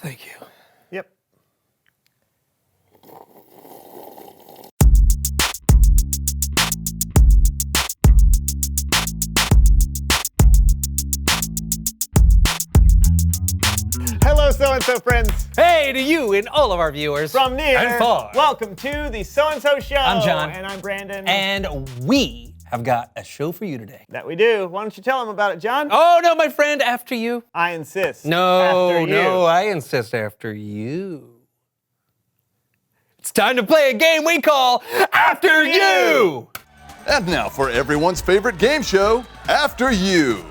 Thank you. Yep. Hello, so-and-so friends. Hey to you and all of our viewers. From near and far. Welcome to the So-and-so Show. I'm John. And I'm Brandon. And we have got a show for you today. That we do. Why don't you tell them about it, John? Oh, no, my friend, after you. I insist. No, After you. no, I insist after you. It's time to play a game we call After You! And now for everyone's favorite game show, After You.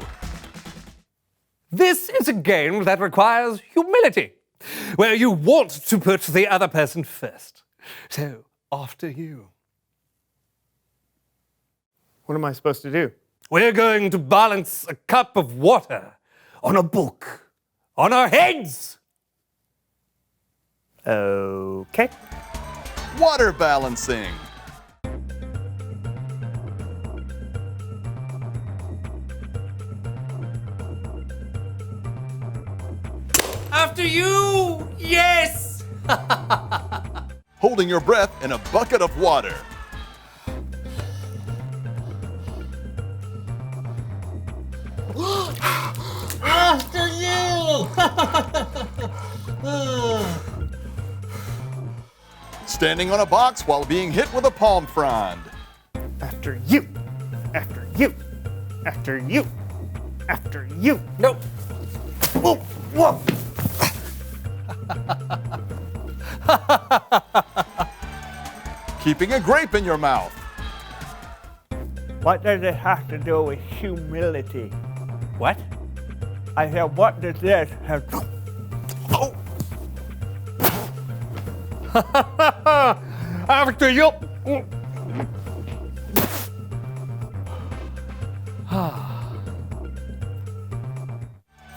This is a game that requires humility, where you want to put the other person first. So, after you. What am I supposed to do? We're going to balance a cup of water on a book on our heads. Okay. Water balancing. After you! Yes! Holding your breath in a bucket of water. After you! Standing on a box while being hit with a palm frond. After you. After you. After you. After you. Nope. Whoa. Whoa. Keeping a grape in your mouth. What does it have to do with humility? What? I said, what does this have to... Oh, After you!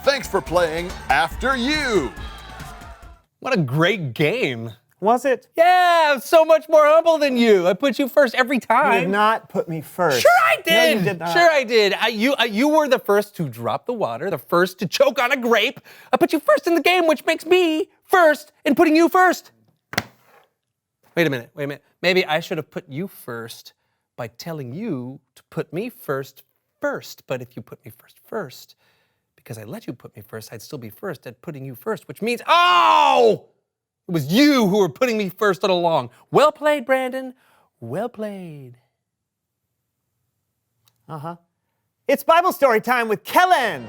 thanks for playing After You. What a great game. Was it? Yeah, I'm so much more humble than you. I put you first every You time. did not put me first. Sure I did. No, you did not. Sure I did. You were the first to drop the water, the first to choke on a grape. I put you first in the game, which makes me first in putting you first. Wait a minute. Maybe I should have put you first by telling you to put me first. But if you put me first, because I let you put me first, I'd still be first at putting you first, which means, oh! It was you who were putting me first all along. Well played, Brandon. Well played. Uh-huh. It's Bible story time with Kellen.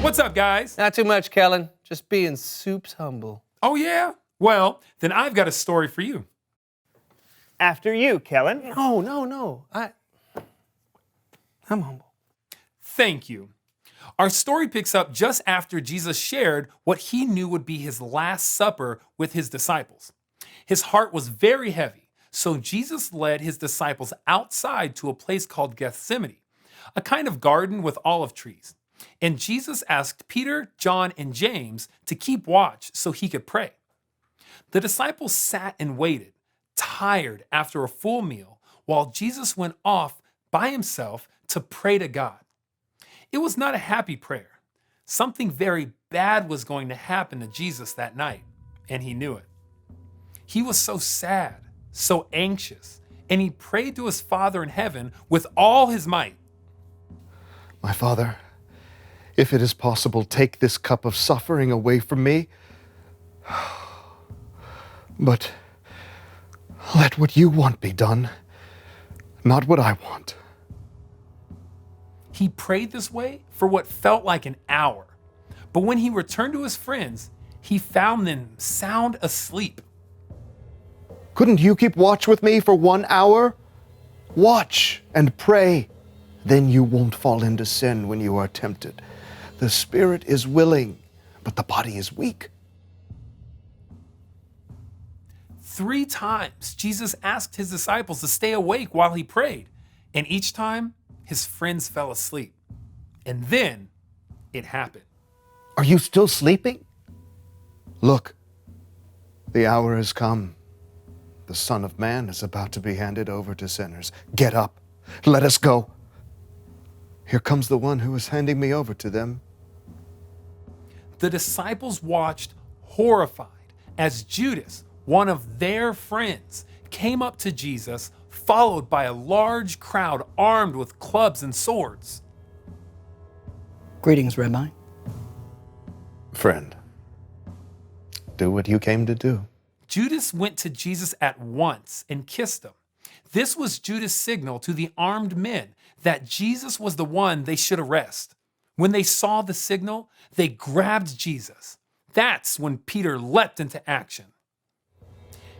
What's up, guys? Not too much, Kellen. Just being soups humble. Oh, yeah? Well, then I've got a story for you. After you, Kellen. No. I'm humble. Thank you. Our story picks up just after Jesus shared what he knew would be his last supper with his disciples. His heart was very heavy, so Jesus led his disciples outside to a place called Gethsemane, a kind of garden with olive trees. And Jesus asked Peter, John, and James to keep watch so he could pray. The disciples sat and waited, tired after a full meal, while Jesus went off by himself to pray to God. It was not a happy prayer. Something very bad was going to happen to Jesus that night, and he knew it. He was so sad, so anxious, and he prayed to his Father in heaven with all his might. My Father, if it is possible, take this cup of suffering away from me. But let what you want be done, not what I want. He prayed this way for what felt like an hour. But when he returned to his friends, he found them sound asleep. Couldn't you keep watch with me for 1 hour? Watch and pray. Then you won't fall into sin when you are tempted. The spirit is willing, but the body is weak. 3 times, Jesus asked his disciples to stay awake while he prayed. And each time, his friends fell asleep. And then it happened. Are you still sleeping? Look, the hour has come. The Son of Man is about to be handed over to sinners. Get up. Let us go. Here comes the one who is handing me over to them. The disciples watched horrified as Judas, one of their friends, came up to Jesus, followed by a large crowd armed with clubs and swords. Greetings, Rabbi. Friend, do what you came to do. Judas went to Jesus at once and kissed him. This was Judas' signal to the armed men that Jesus was the one they should arrest. When they saw the signal, they grabbed Jesus. That's when Peter leapt into action.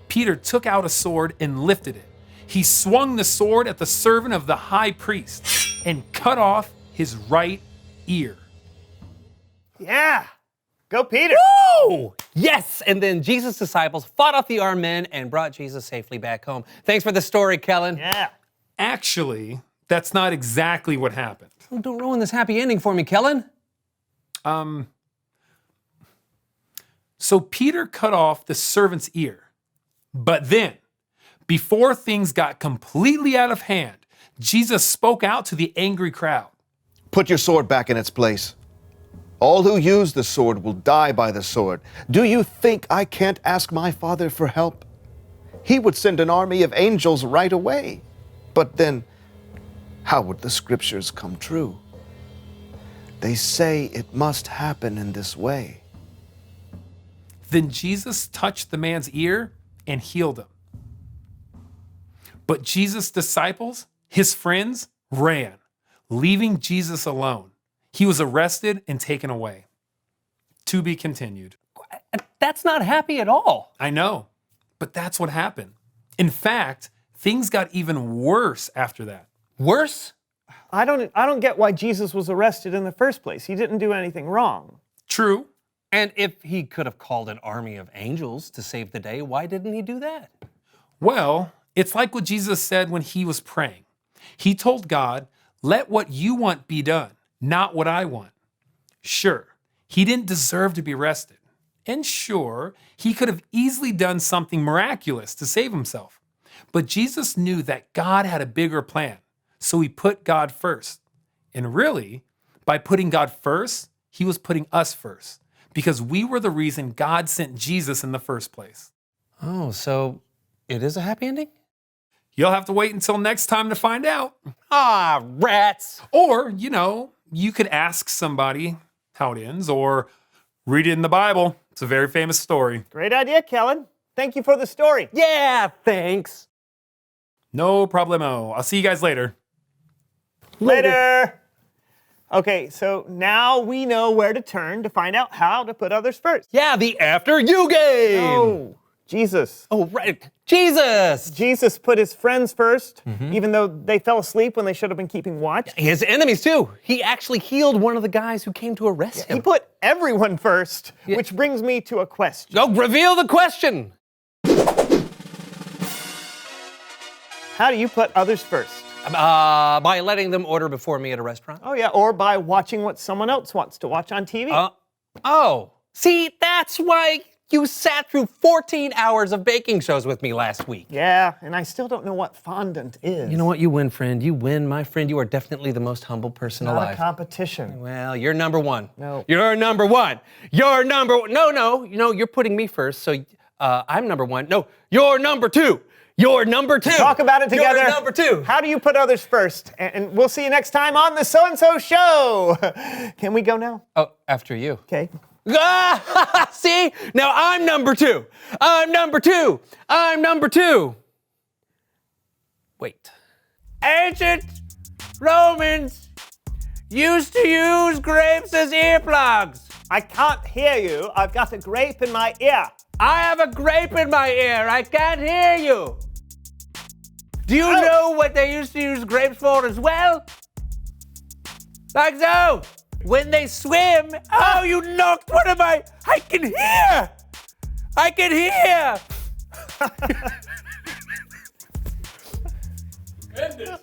Peter took out a sword and lifted it. He swung the sword at the servant of the high priest and cut off his right ear. Yeah. Go, Peter. Woo! Yes! And then Jesus' disciples fought off the armed men and brought Jesus safely back home. Thanks for the story, Kellen. Yeah. Actually, that's not exactly what happened. Oh, don't ruin this happy ending for me, Kellen. So Peter cut off the servant's ear. But then, before things got completely out of hand, Jesus spoke out to the angry crowd. Put your sword back in its place. All who use the sword will die by the sword. Do you think I can't ask my Father for help? He would send an army of angels right away. But then, how would the scriptures come true? They say it must happen in this way. Then Jesus touched the man's ear and healed him. But Jesus' disciples, his friends, ran, leaving Jesus alone. He was arrested and taken away. To be continued. That's not happy at all. I know, but that's what happened. In fact, things got even worse after that. Worse? I don't get why Jesus was arrested in the first place. He didn't do anything wrong. True. And if he could have called an army of angels to save the day, why didn't he do that? Well, it's like what Jesus said when he was praying. He told God, "Let what you want be done, not what I want." Sure, he didn't deserve to be arrested. And sure, he could have easily done something miraculous to save himself. But Jesus knew that God had a bigger plan, so he put God first. And really, by putting God first, he was putting us first, because we were the reason God sent Jesus in the first place. Oh, so it is a happy ending? You'll have to wait until next time to find out. Ah, rats. Or, you could ask somebody how it ends, or read it in the Bible. It's a very famous story. Great idea, Kellen. Thank you for the story. Yeah, thanks. No problemo. I'll see you guys later. Later. Okay, so now we know where to turn to find out how to put others first. Yeah, the After You game. Oh, Jesus. Oh, right. Jesus. Jesus put his friends first, even though they fell asleep when they should have been keeping watch. His enemies, too. He actually healed one of the guys who came to arrest He him. put everyone first, which brings me to a question. Go reveal the question. How do you put others first? By letting them order before me at a restaurant. Oh, yeah, or by watching what someone else wants to watch on TV. See, that's why you sat through 14 hours of baking shows with me last week. Yeah, and I still don't know what fondant is. You know what? You win, friend. You win, my friend. You are definitely the most humble person Not alive. a competition. Well, you're number one. No. You're number one. You're number one. No. You're putting me first, so I'm number one. No, you're number two. You're number two. Talk about it together. You're number two. How do you put others first? And we'll see you next time on the So-and-So Show. Can we go now? Oh, after you. Okay. See? Now I'm number two. I'm number two. I'm number two. Wait. Ancient Romans used to use grapes as earplugs? I can't hear you. I've got a grape in my ear. I have a grape in my ear. I can't hear you. Do you know what they used to use grapes for as well? Like so. When they swim. Oh, you knocked one of my. I can hear. I can hear. Goodness.